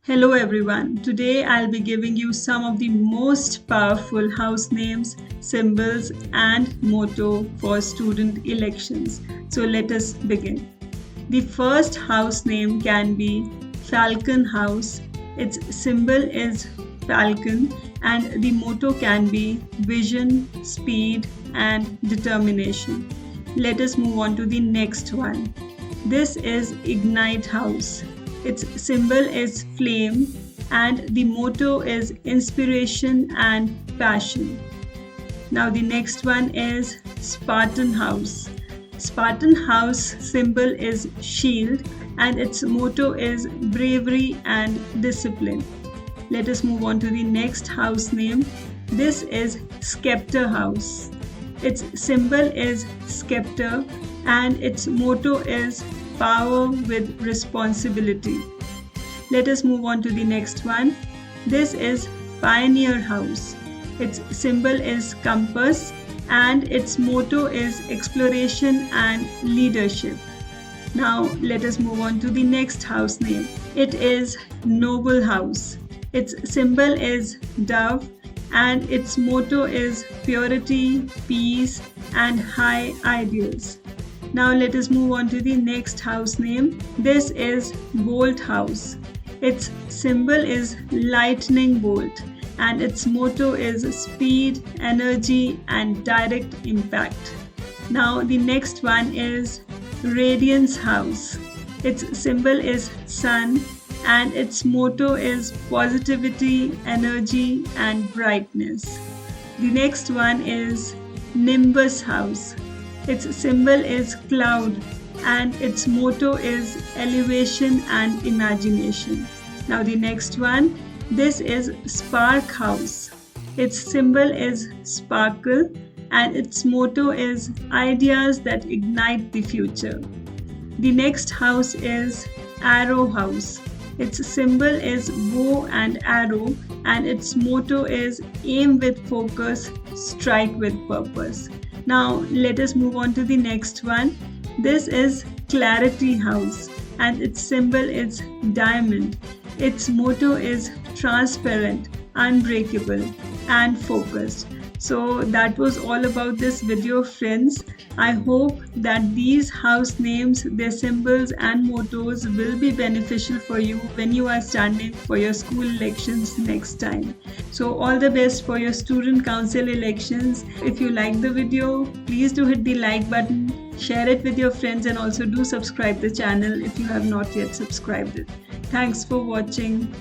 Hello everyone. Today I'll be giving you some of the most powerful house names, symbols and motto for student elections. So let us begin. The first house name can be Falcon House. Its symbol is falcon and the motto can be vision, speed and determination. Let us move on to the next one. This is Ignite House. Its symbol is flame and the motto is inspiration and passion. Now the next one is Spartan House. Spartan House symbol is shield and its motto is bravery and discipline. Let us move on to the next house name. This is Scepter House. Its symbol is scepter and its motto is power with responsibility. Let us move on to the next one. This is Pioneer House. Its symbol is compass and its motto is exploration and leadership. Now let us move on to the next house name. It is Noble House. Its symbol is dove and its motto is purity, peace and high ideals. Now let us move on to the next house name. This is Bolt House. Its symbol is lightning bolt and its motto is speed, energy and direct impact. Now the next one is Radiance House. Its symbol is sun and its motto is positivity, energy and brightness. The next one is Nimbus House. Its symbol is cloud and its motto is elevation and imagination. Now the next one, this is Spark House. Its symbol is sparkle and its motto is ideas that ignite the future. The next house is Arrow House. Its symbol is bow and arrow and its motto is aim with focus, strike with purpose. Now let us move on to the next one. This is Clarity House and its symbol is diamond. Its motto is transparent, unbreakable and focused. So that was all about this video, friends. I hope that these house names, their symbols and mottos will be beneficial for you when you are standing for your school elections next time. So all the best for your student council elections. If you like the video, please do hit the like button, share it with your friends and also do subscribe the channel if you have not yet subscribed it. Thanks for watching.